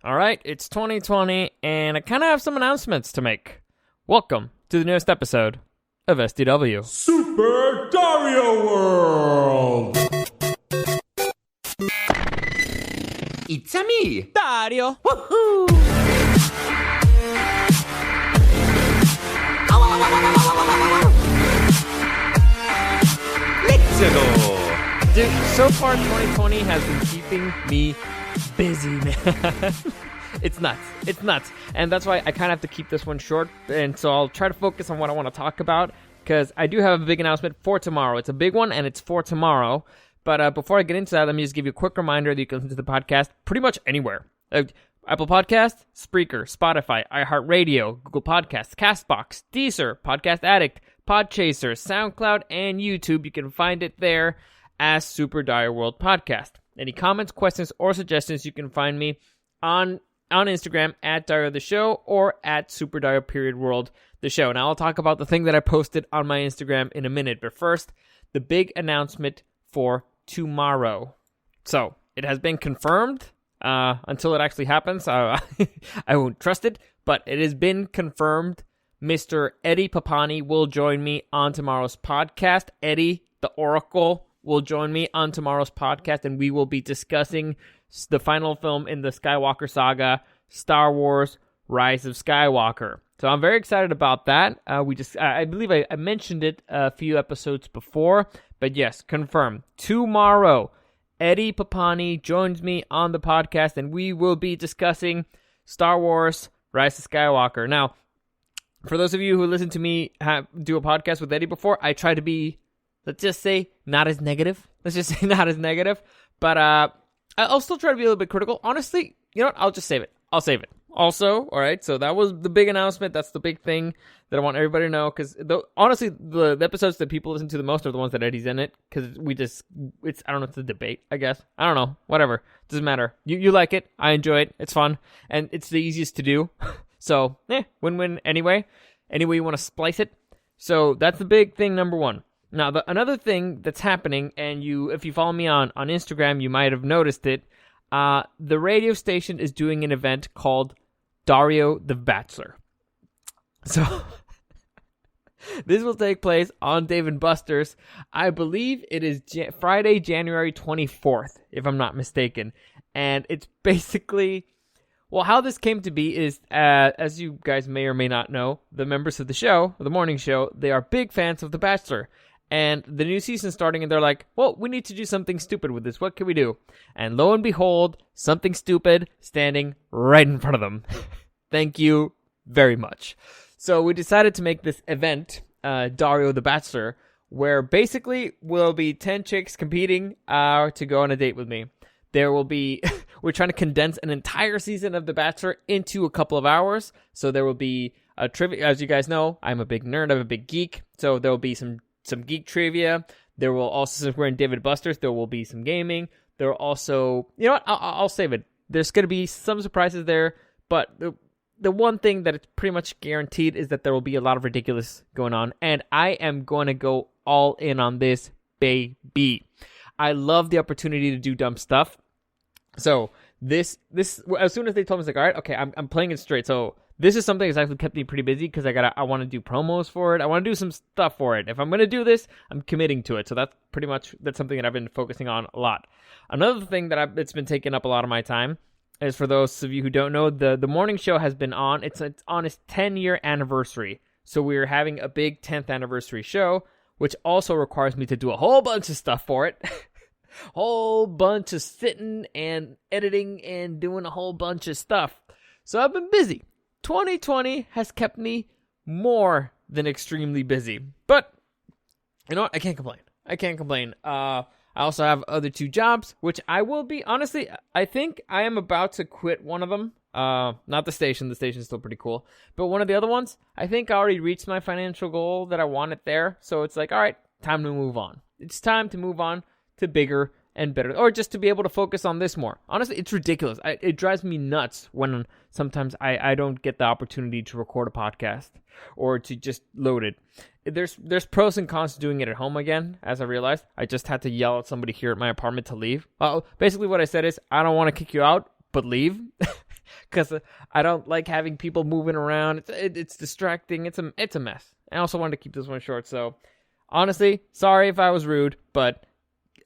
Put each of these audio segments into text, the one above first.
All right, it's 2020, and I kind of have some announcements to make. Welcome to the newest episode of SDW. Super Dario World! It's a me, Dario! Woohoo! Let's go! Dude, so far 2020 has been keeping me busy, man. It's nuts. And that's why I kind of have to keep this one short. And so I'll try to focus on what I want to talk about, because I do have a big announcement for tomorrow. It's a big one, and it's for tomorrow. But before I get into that, let me just give you a quick reminder that you can listen to the podcast pretty much anywhere. Apple Podcasts, Spreaker, Spotify, iHeartRadio, Google Podcasts, CastBox, Deezer, Podcast Addict, Podchaser, SoundCloud, and YouTube. You can find it there as Super Dario World Podcast. Any comments, questions, or suggestions, you can find me on Instagram at Dario the Show or at Super Dario World the Show. Now I'll talk about the thing that I posted on my Instagram in a minute. But first, the big announcement for tomorrow. So it has been confirmed. Until it actually happens, I won't trust it. But it has been confirmed. Mr. Eddie Papani will join me on tomorrow's podcast. Eddie, the Oracle, will join me on tomorrow's podcast, and we will be discussing the final film in the Skywalker saga, Star Wars: Rise of Skywalker. So I'm very excited about that. I believe I mentioned it a few episodes before, but yes, confirmed. Tomorrow, Eddie Papani joins me on the podcast, and we will be discussing Star Wars: Rise of Skywalker. Now, for those of you who listen to me do a podcast with Eddie before, I try to be, let's just say, not as negative. But I'll still try to be a little bit critical. Honestly, you know what? I'll just save it. Also, all right, so that was the big announcement. That's the big thing that I want everybody to know. Because honestly, the episodes that people listen to the most are the ones that Eddie's in it. Because I don't know, it's a debate, I guess. I don't know, whatever. Doesn't matter. You like it. I enjoy it. It's fun. And it's the easiest to do. So, win-win anyway. Any way you want to splice it. So that's the big thing, number one. Now, another thing that's happening, and if you follow me on Instagram, you might have noticed it. The radio station is doing an event called Dario the Bachelor. So, this will take place on Dave & Buster's. I believe it is Friday, January 24th, if I'm not mistaken. And it's basically, well, how this came to be is, as you guys may or may not know, the members of the show, the morning show, they are big fans of The Bachelor. And the new season's starting, and they're like, well, we need to do something stupid with this. What can we do? And lo and behold, something stupid standing right in front of them. Thank you very much. So we decided to make this event, Dario the Bachelor, where basically will be 10 chicks competing to go on a date with me. There will be, we're trying to condense an entire season of The Bachelor into a couple of hours. So there will be a trivia. As you guys know, I'm a big nerd, I'm a big geek. So there will be some geek trivia. There will also, since we're in Dave & Buster's, there will be some gaming. There will also, you know what, I'll save it. There's going to be some surprises there, but the one thing that it's pretty much guaranteed is that there will be a lot of ridiculous going on, and I am going to go all in on this, baby. I love the opportunity to do dumb stuff. So this as soon as they told me, I was like, all right, okay, I'm playing it straight. So this is something that's actually kept me pretty busy because I want to do promos for it. I want to do some stuff for it. If I'm going to do this, I'm committing to it. So that's something that I've been focusing on a lot. Another thing it's been taking up a lot of my time is, for those of you who don't know, the morning show has been on. It's on its 10-year anniversary. So we're having a big 10th anniversary show, which also requires me to do a whole bunch of stuff for it. Whole bunch of sitting and editing and doing a whole bunch of stuff. So I've been busy. 2020 has kept me more than extremely busy. But, you know what? I can't complain. I also have other two jobs, which I will be, honestly, I think I am about to quit one of them. Not the station. The station's still pretty cool. But one of the other ones, I think I already reached my financial goal that I wanted there. So it's like, all right, time to move on. It's time to move on to bigger and better, or just to be able to focus on this more. Honestly, it's ridiculous. It drives me nuts when sometimes I don't get the opportunity to record a podcast or to just load it. There's pros and cons to doing it at home again, as I realized. I just had to yell at somebody here at my apartment to leave. Basically what I said is, I don't want to kick you out, but leave. because I don't like having people moving around. It's distracting. It's a mess. I also wanted to keep this one short, so honestly, sorry if I was rude, but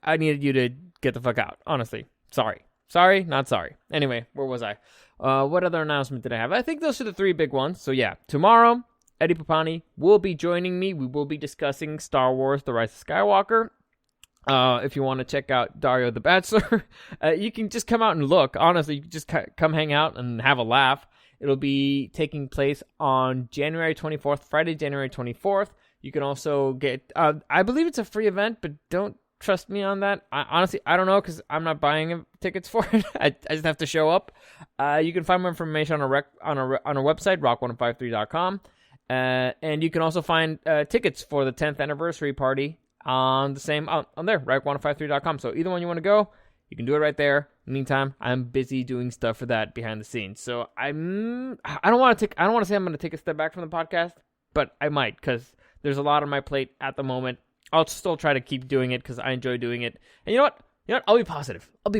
I needed you to get the fuck out. Honestly, sorry, not sorry. Anyway, where was I? What other announcement did I have? I think those are the three big ones. So yeah, tomorrow, Eddie Papani will be joining me. We will be discussing Star Wars: The Rise of Skywalker. If you want to check out Dario the Bachelor, you can just come out and look. Honestly, you can just come hang out and have a laugh. It'll be taking place on January 24th, Friday, January 24th. You can also get, I believe it's a free event, but don't trust me on that. Honestly, I don't know because I'm not buying tickets for it. I just have to show up. You can find more information on our website, rock1053.com. And you can also find tickets for the 10th anniversary party on the same on there, rock1053.com. So either one you want to go, you can do it right there. In the meantime, I'm busy doing stuff for that behind the scenes. So I don't want to say I'm going to take a step back from the podcast, but I might because there's a lot on my plate at the moment. I'll still try to keep doing it because I enjoy doing it. And you know what? I'll be positive. I'll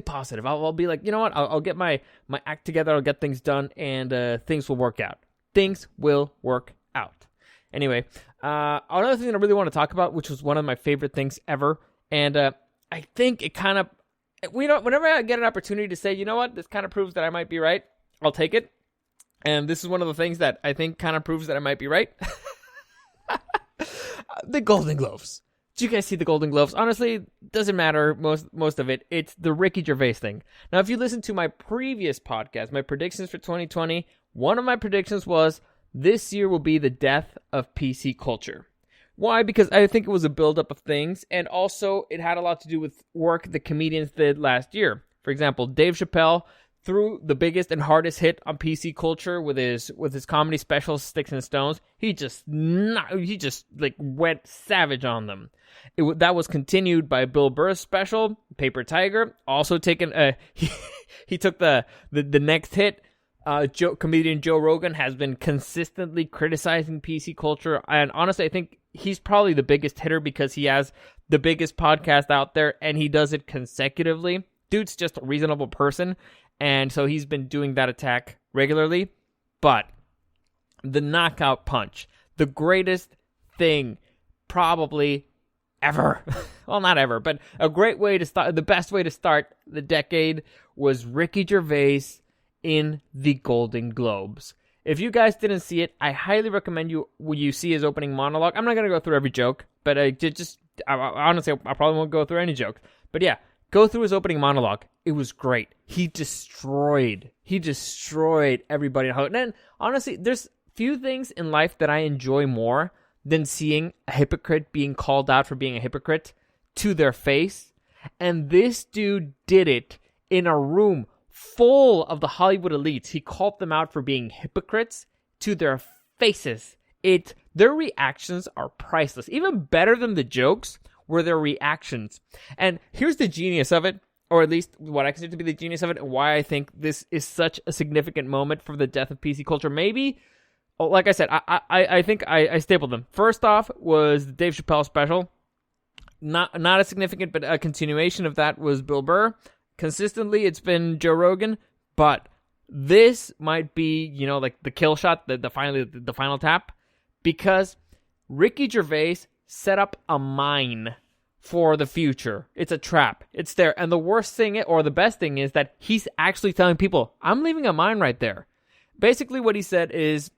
be like, you know what? I'll get my act together. I'll get things done, and things will work out. Things will work out. Anyway, another thing that I really want to talk about, which was one of my favorite things ever, and I think it kind of, whenever I get an opportunity to say, you know what, this kind of proves that I might be right, I'll take it. And this is one of the things that I think kind of proves that I might be right. The Golden Globes. Did you guys see the Golden Globes? Honestly, doesn't matter, most of it. It's the Ricky Gervais thing. Now, if you listen to my previous podcast, my predictions for 2020, one of my predictions was this year will be the death of PC culture. Why? Because I think it was a buildup of things, and also it had a lot to do with work the comedians did last year. For example, Dave Chappelle threw the biggest and hardest hit on PC culture with his comedy special Sticks and Stones. He just like went savage on them. That was continued by Bill Burr's special Paper Tiger. Also taken he took the next hit. Comedian Joe Rogan has been consistently criticizing PC culture, and honestly, I think he's probably the biggest hitter because he has the biggest podcast out there, and he does it consecutively. Dude's just a reasonable person, and so he's been doing that attack regularly. But the knockout punch, the greatest thing probably ever, well, not ever, but a great way to start, the best way to start the decade was Ricky Gervais in the Golden Globes. If you guys didn't see it, I highly recommend you see his opening monologue. I'm not going to go through every joke, but honestly, I probably won't go through any jokes. But yeah, go through his opening monologue. It was great. He destroyed everybody. And then, honestly, there's few things in life that I enjoy more than seeing a hypocrite being called out for being a hypocrite to their face. And this dude did it in a room full of the Hollywood elites. He called them out for being hypocrites to their faces. Their reactions are priceless. Even better than the jokes were their reactions. And here's the genius of it, or at least what I consider to be the genius of it, and why I think this is such a significant moment for the death of PC culture. Maybe, like I said, I think I stapled them. First off was the Dave Chappelle special. Not as significant, but a continuation of that was Bill Burr. Consistently, it's been Joe Rogan, but this might be, like the kill shot, the final tap, because Ricky Gervais set up a mine for the future. It's a trap. It's there. And the worst thing, or the best thing, is that he's actually telling people, I'm leaving a mine right there. Basically, what he said is,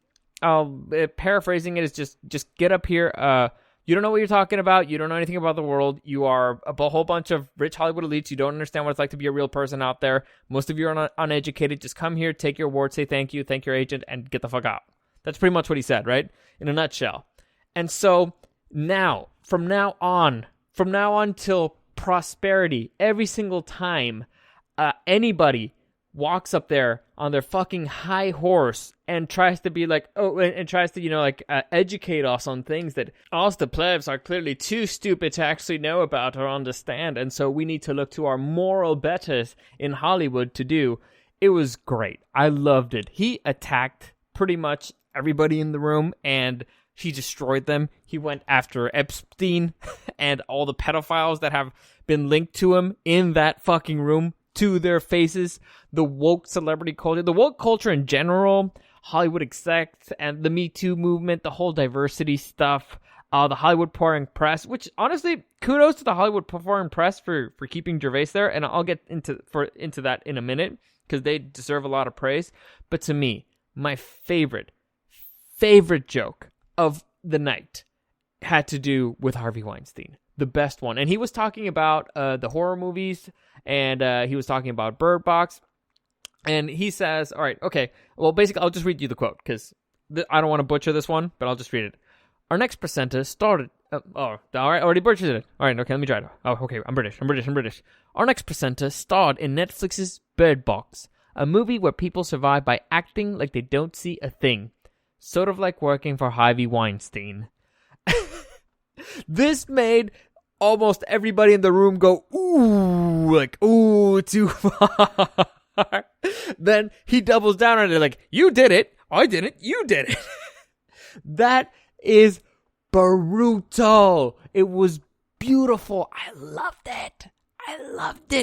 paraphrasing it, is just get up here. You don't know what you're talking about. You don't know anything about the world. You are a whole bunch of rich Hollywood elites. You don't understand what it's like to be a real person out there. Most of you are uneducated. Just come here, take your award, say thank you, thank your agent, and get the fuck out. That's pretty much what he said, right? In a nutshell. And so now, from now on till prosperity, every single time anybody walks up there on their fucking high horse and tries to be like, and tries to, educate us on things that us, the plebs, are clearly too stupid to actually know about or understand. And so we need to look to our moral betters in Hollywood to do. It was great. I loved it. He attacked pretty much everybody in the room and he destroyed them. He went after Epstein and all the pedophiles that have been linked to him in that fucking room. to their faces the woke celebrity culture, the woke culture in general, Hollywood execs, and the Me Too movement, the whole diversity stuff, the Hollywood Foreign Press, which honestly, kudos to the Hollywood Foreign Press for keeping Gervais there, and I'll get into that in a minute, because they deserve a lot of praise. But to me, my favorite joke of the night had to do with Harvey Weinstein. The best one. And he was talking about the horror movies, and he was talking about Bird Box. And he says, all right, okay, well, basically, I'll just read you the quote, because I don't want to butcher this one, but I'll just read it. Our next presenter started... all right, already butchered it. All right, okay, let me try it. Oh, okay, I'm British. Our next presenter starred in Netflix's Bird Box, a movie where people survive by acting like they don't see a thing. Sort of like working for Harvey Weinstein. This made almost everybody in the room go, ooh, like, ooh, too far. Then he doubles down on it like, you did it. I didn't. You did it. That is brutal. It was beautiful. I loved it.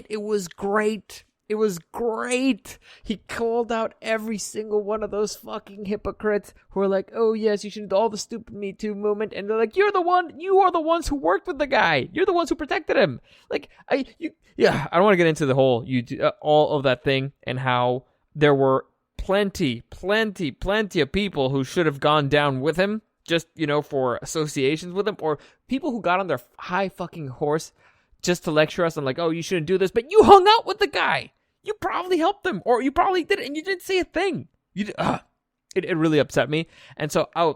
It was great. He called out every single one of those fucking hypocrites who are like, oh yes, you should do all the stupid Me Too movement. And they're like, you are the ones who worked with the guy. You're the ones who protected him. Like, I don't want to get into the whole, all of that thing, and how there were plenty of people who should have gone down with him, just, for associations with him, or people who got on their high fucking horse just to lecture us on like, oh, you shouldn't do this, but you hung out with the guy. You probably helped him, or you probably did it, and you didn't say a thing. It really upset me, and so I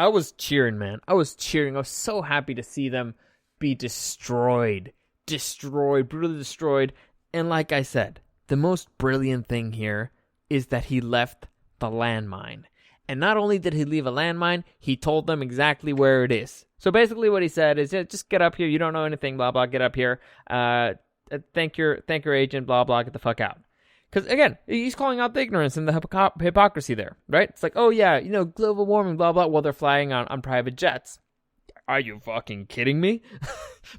was cheering, man. I was so happy to see them be destroyed, brutally destroyed. And like I said, the most brilliant thing here is that he left the landmine. And not only did he leave a landmine, he told them exactly where it is. So basically what he said is, just get up here. You don't know anything, blah, blah, get up here. Thank your agent, blah, blah, get the fuck out. Because, again, he's calling out the ignorance and the hypocrisy there, right? It's like, oh, yeah, global warming, blah, blah, while they're flying on private jets. Are you fucking kidding me?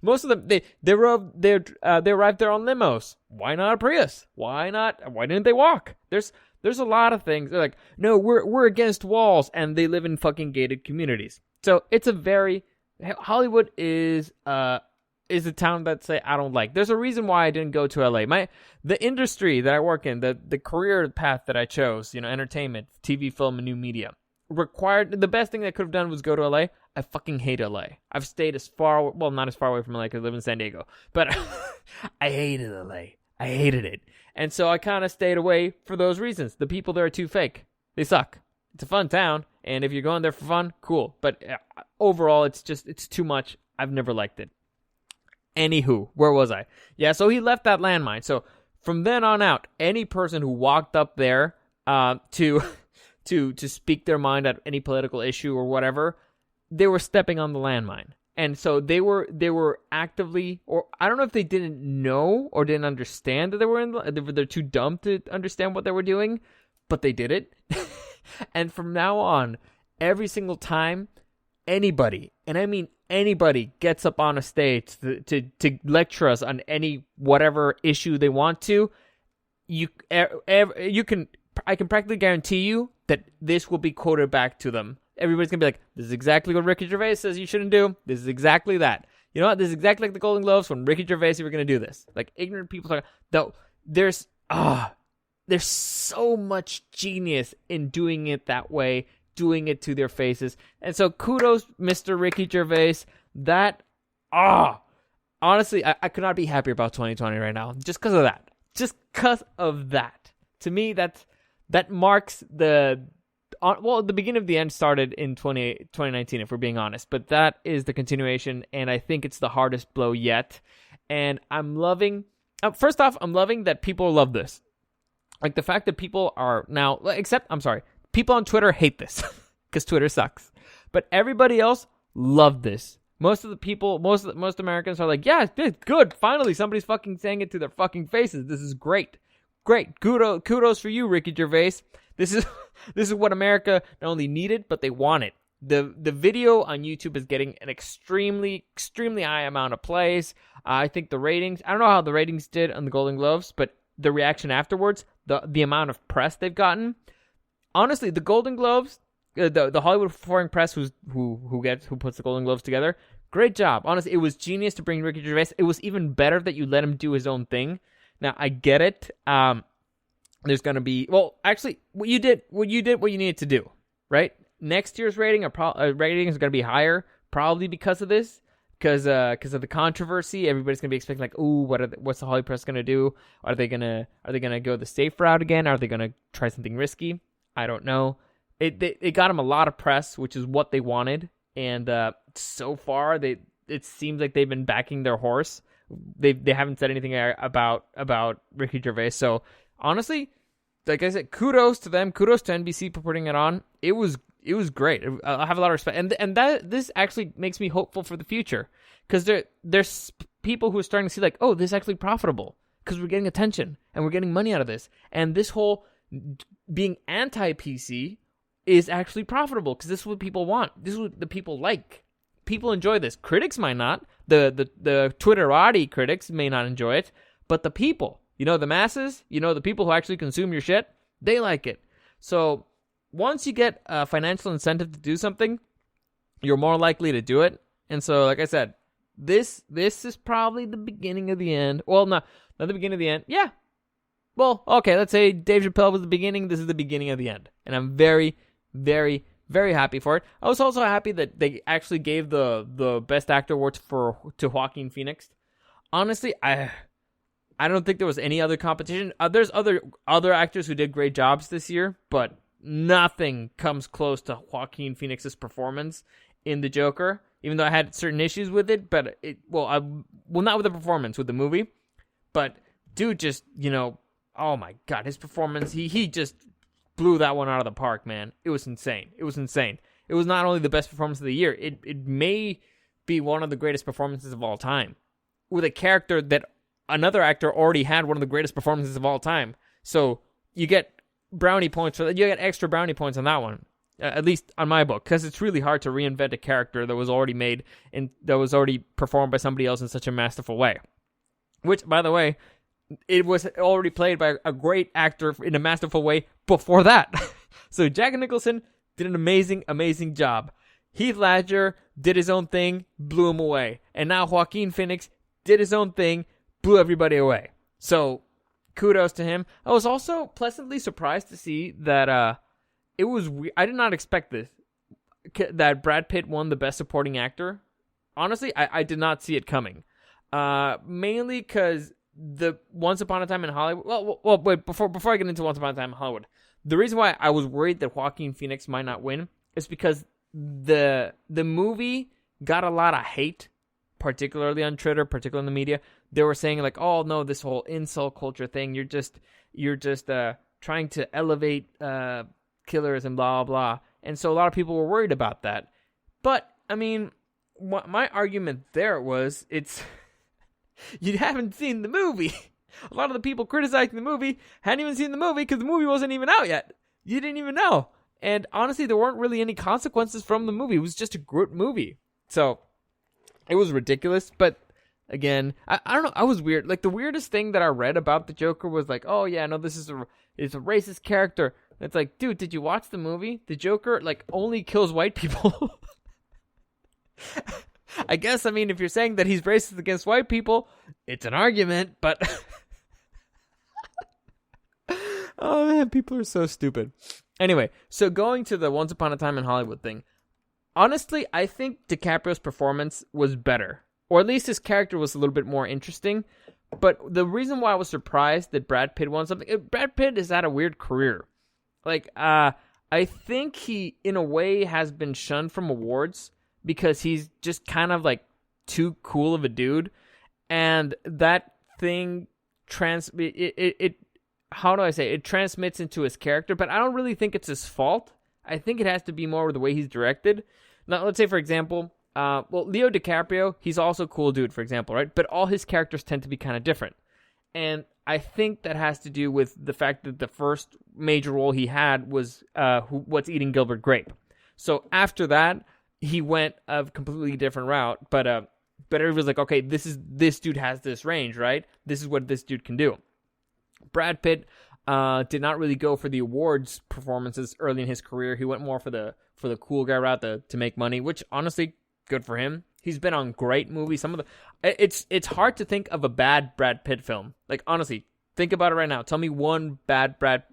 Most of them, they arrived there on limos. Why not a Prius? Why didn't they walk? There's a lot of things. They're like, no, we're against walls, and they live in fucking gated communities. So it's Hollywood is a town that I don't like. There's a reason why I didn't go to LA. The industry that I work in, the career path that I chose, entertainment, TV, film, and new media, required, the best thing that I could have done was go to LA. I fucking hate LA. I've stayed not as far away from LA because I live in San Diego, but I hated LA. I hated it. And so I kind of stayed away for those reasons. The people there are too fake. They suck. It's a fun town, and if you're going there for fun, cool. But overall, it's too much. I've never liked it. Anywho, where was I? Yeah, so he left that landmine. So from then on out, any person who walked up there to speak their mind at any political issue or whatever, they were stepping on the landmine. And so they were actively, or I don't know if they didn't know or didn't understand that they're too dumb to understand what they were doing, but they did it. And from now on, every single time anybody, and I mean anybody, gets up on a stage to lecture us on any whatever issue they want to, I can practically guarantee you that this will be quoted back to them. Everybody's going to be like, this is exactly what Ricky Gervais says you shouldn't do. This is exactly that. You know what? This is exactly like the Goldel Globes when Ricky Gervais said we're going to do this. Like, ignorant people talk. Though, there's so much genius in doing it that way, doing it to their faces. And so, kudos, Mr. Ricky Gervais. Honestly, I could not be happier about 2020 right now. Just because of that. Just because of that. To me, that marks the beginning of the end started in 2019, if we're being honest. But that is the continuation, and I think it's the hardest blow yet. And I'm loving... first off, I'm loving that people love this. Like, the fact that people are now... people on Twitter hate this, because Twitter sucks. But everybody else loved this. Most of the people, most Americans are like, yeah, good. Finally, somebody's fucking saying it to their fucking faces. This is great. Great. Kudos for you, Ricky Gervais. This is what America not only needed, but they wanted. The video on YouTube is getting an extremely high amount of plays. I think the ratings, I don't know how the ratings did on the Golden Globes, but the reaction afterwards, the amount of press they've gotten. Honestly, the Golden Globes, the Hollywood Foreign Press who puts the Golden Globes together, great job. Honestly, it was genius to bring Ricky Gervais. It was even better that you let him do his own thing. Now, I get it. There's going to be, well, actually, what you did what you needed to do, right? Next year's rating is going to be higher, probably because of this, because of the controversy. Everybody's going to be expecting like, ooh, what's the Hollywood Press going to do? Are they going to go the safe route again? Are they going to try something risky? I don't know. It got them a lot of press, which is what they wanted, and so far it seems like they've been backing their horse. They haven't said anything about Ricky Gervais. So honestly, like I said, kudos to them. Kudos to NBC for putting it on. It was great. I have a lot of respect, and that this actually makes me hopeful for the future, because there's people who are starting to see like, oh, this is actually profitable because we're getting attention and we're getting money out of this, and this whole being anti-PC is actually profitable because this is what people want. This is what the people like. People enjoy this. Critics might not. The Twitterati critics may not enjoy it, but the people, the masses, the people who actually consume your shit, they like it. So once you get a financial incentive to do something, you're more likely to do it. And so, like I said, this is probably the beginning of the end. Well, not the beginning of the end. Yeah. Well, okay, let's say Dave Chappelle was the beginning. This is the beginning of the end. And I'm very, very, very happy for it. I was also happy that they actually gave the Best Actor awards to Joaquin Phoenix. Honestly, I don't think there was any other competition. There's other actors who did great jobs this year, but nothing comes close to Joaquin Phoenix's performance in The Joker. Even though I had certain issues with it, but not with the performance, with the movie. But dude, just oh my god, his performance, he just blew that one out of the park, man. It was insane. It was not only the best performance of the year, it may be one of the greatest performances of all time, with a character that another actor already had one of the greatest performances of all time. So you get brownie points for that. You get extra brownie points on that one, at least on my book, because it's really hard to reinvent a character that was already made and that was already performed by somebody else in such a masterful way. Which, by the way, it was already played by a great actor in a masterful way before that. So Jack Nicholson did an amazing, amazing job. Heath Ledger did his own thing, blew him away. And now Joaquin Phoenix did his own thing, blew everybody away. So kudos to him. I was also pleasantly surprised to see that it was I did not expect this, that Brad Pitt won the Best Supporting Actor. Honestly, I did not see it coming. Mainly because the Once Upon a Time in Hollywood. Well, wait, before I get into Once Upon a Time in Hollywood, the reason why I was worried that Joaquin Phoenix might not win is because the movie got a lot of hate, particularly on Twitter, particularly in the media. They were saying like, "Oh no, this whole incel culture thing. You're just trying to elevate killers and blah blah blah." And so a lot of people were worried about that. But I mean, my argument there was you haven't seen the movie. A lot of the people criticizing the movie hadn't even seen the movie because the movie wasn't even out yet. You didn't even know. And honestly, there weren't really any consequences from the movie. It was just a great movie. So it was ridiculous. But again, I don't know. I was weird. Like the weirdest thing that I read about the Joker was like, oh yeah, no, it's a racist character. And it's like, dude, did you watch the movie? The Joker like only kills white people. I guess, I mean, if you're saying that he's racist against white people, it's an argument, but oh man, people are so stupid. Anyway, so going to the Once Upon a Time in Hollywood thing, honestly, I think DiCaprio's performance was better, or at least his character was a little bit more interesting. But the reason why I was surprised that Brad Pitt won something, Brad Pitt has had a weird career. Like, I think he, in a way, has been shunned from awards because he's just kind of like too cool of a dude, and that thing how do I say it transmits into his character. But I don't really think it's his fault. I think it has to be more the way he's directed. Now, let's say for example, Leo DiCaprio, he's also a cool dude, for example, right? But all his characters tend to be kind of different, and I think that has to do with the fact that the first major role he had was What's Eating Gilbert Grape. So after that, he went a completely different route. But everybody's like, okay, this dude has this range, right? This is what this dude can do. Brad Pitt did not really go for the awards performances early in his career. He went more for the cool guy route to make money, which honestly, good for him. He's been on great movies. It's hard to think of a bad Brad Pitt film. Like, honestly, think about it right now. Tell me one bad Brad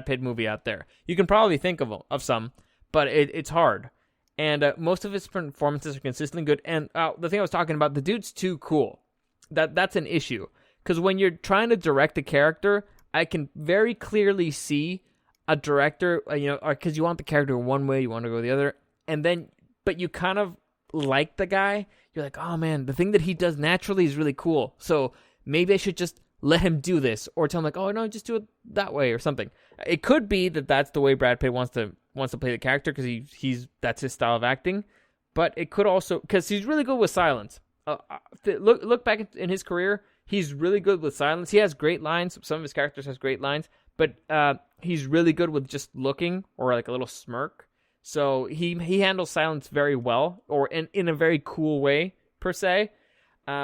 Pitt movie out there. You can probably think of some, but it's hard. And most of his performances are consistently good. And the thing I was talking about, the dude's too cool. That's an issue. Because when you're trying to direct a character, I can very clearly see a director, because you want the character one way, you want to go the other, but you kind of like the guy. You're like, oh man, the thing that he does naturally is really cool. So maybe I should just let him do this, or tell him like, oh no, just do it that way or something. It could be that that's the way Brad Pitt wants to play the character because that's his style of acting. But it could also, because he's really good with silence. Look back in his career. He's really good with silence. He has great lines. Some of his characters has great lines, but he's really good with just looking or like a little smirk. So he handles silence very well, or in a very cool way per se,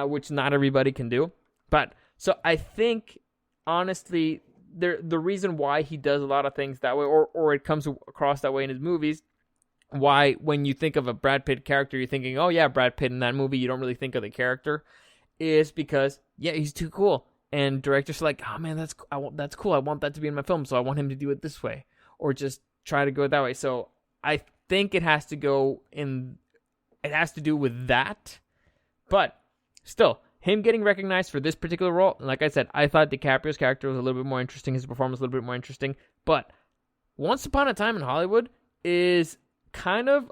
which not everybody can do. But so I think honestly, the reason why he does a lot of things that way, or it comes across that way in his movies, why when you think of a Brad Pitt character, you're thinking, oh yeah, Brad Pitt in that movie. You don't really think of the character. Is because, yeah, he's too cool. And directors are like, oh man, that's cool. I want that to be in my film, so I want him to do it this way. Or just try to go that way. So I think it has to do with that. But still, him getting recognized for this particular role, like I said, I thought DiCaprio's character was a little bit more interesting. His performance was a little bit more interesting. But Once Upon a Time in Hollywood is kind of,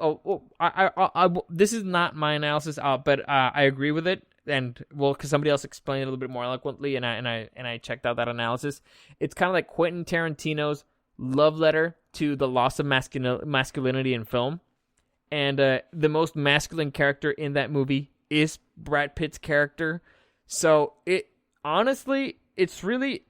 this is not my analysis, but I agree with it. And because somebody else explained it a little bit more eloquently, and I checked out that analysis. It's kind of like Quentin Tarantino's love letter to the loss of masculinity in film, and the most masculine character in that movie is Brad Pitt's character. So it's really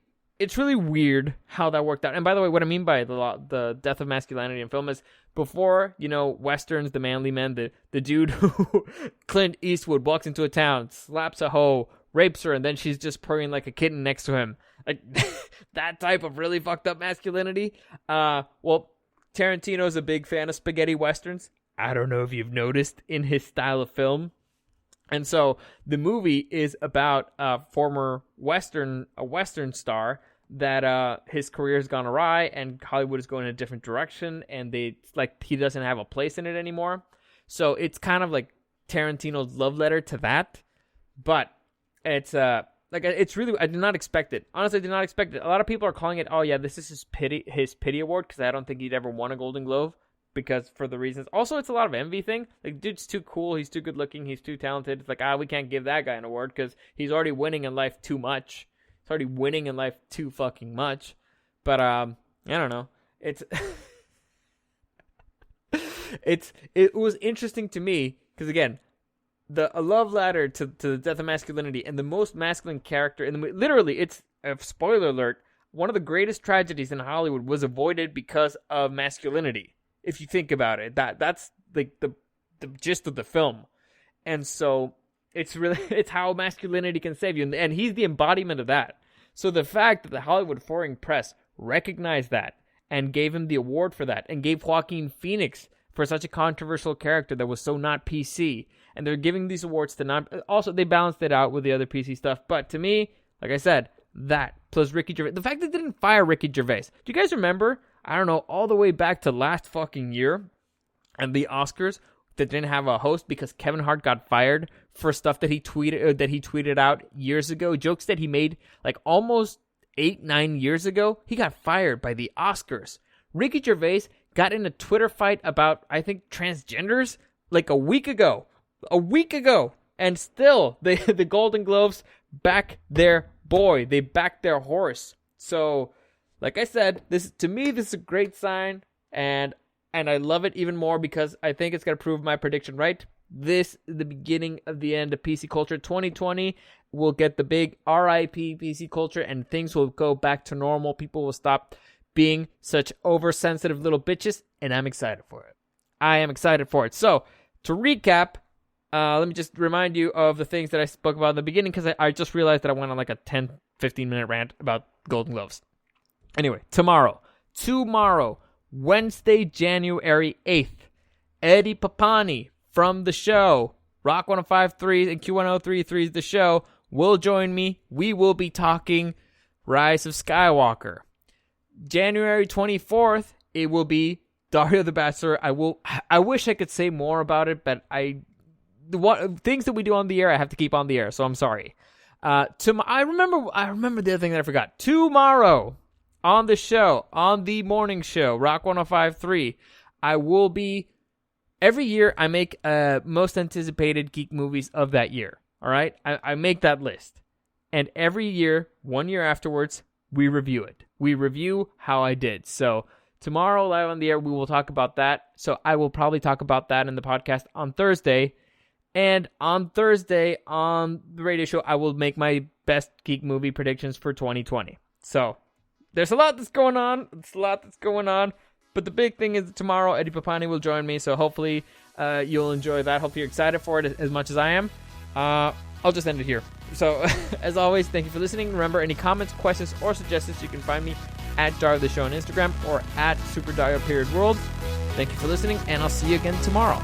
weird how that worked out. And by the way, what I mean by the death of masculinity in film is before, Westerns, the manly men, the dude who Clint Eastwood walks into a town, slaps a hoe, rapes her, and then she's just purring like a kitten next to him. Like, that type of really fucked up masculinity. Well, Tarantino's a big fan of spaghetti westerns. I don't know if you've noticed in his style of film. And so the movie is about a Western star that his career has gone awry and Hollywood is going in a different direction, and he doesn't have a place in it anymore. So it's kind of like Tarantino's love letter to that, but it's really, I did not expect it. Honestly, I did not expect it. A lot of people are calling it, oh yeah, this is his pity award, because I don't think he'd ever won a Golden Globe, because for the reasons. Also, it's a lot of envy thing. Like, dude's too cool, he's too good looking, he's too talented. It's like, we can't give that guy an award because he's already winning in life too much. He's already winning in life too fucking much. But I don't know. It was interesting to me because, again, a love letter to the death of masculinity, and the most masculine character in the movie. Literally, it's a spoiler alert. One of the greatest tragedies in Hollywood was avoided because of masculinity. If you think about it, that's like the gist of the film. And so it's how masculinity can save you, and he's the embodiment of that. So the fact that the Hollywood Foreign Press recognized that and gave him the award for that, and gave Joaquin Phoenix for such a controversial character that was so not PC, and they're giving these awards to non. Also, they balanced it out with the other PC stuff. But to me, like I said, that plus Ricky Gervais, the fact that they didn't fire Ricky Gervais. Do you guys remember? I don't know, all the way back to last fucking year, and the Oscars that didn't have a host because Kevin Hart got fired for stuff that he tweeted out years ago, jokes that he made like almost 8-9 years ago. He got fired by the Oscars. Ricky Gervais got in a Twitter fight about, I think, transgenders like a week ago, and still the Golden Globes back their boy. They backed their horse. So, like I said, to me this is a great sign, and I love it even more because I think it's going to prove my prediction right. This is the beginning of the end of PC culture. 2020 will get the big RIP PC culture, and things will go back to normal. People will stop being such oversensitive little bitches, and I'm excited for it. I am excited for it. So, to recap, let me just remind you of the things that I spoke about in the beginning, because I just realized that I went on like a 10, 15-minute rant about Golden Globes. Anyway, tomorrow, Wednesday, January 8th, Eddie Papani from the show, Rock 105.3 and Q1033 The Show, will join me. We will be talking Rise of Skywalker. January 24th, it will be Dario the Bachelor. I wish I could say more about it, but things that we do on the air, I have to keep on the air, so I'm sorry. I remember the other thing that I forgot. Tomorrow, on the show, on the morning show, Rock 105.3, I will be, every year I make most anticipated geek movies of that year, all right? I make that list. And every year, 1 year afterwards, we review it. We review how I did. So tomorrow, live on the air, we will talk about that. So I will probably talk about that in the podcast on Thursday. And on Thursday, on the radio show, I will make my best geek movie predictions for 2020. So there's a lot that's going on. But the big thing is that tomorrow, Eddie Papani will join me. So hopefully you'll enjoy that. Hopefully you're excited for it as much as I am. I'll just end it here. So, as always, thank you for listening. Remember, any comments, questions, or suggestions, you can find me at Dario the Show on Instagram or at SuperDario_World. Thank you for listening, and I'll see you again tomorrow.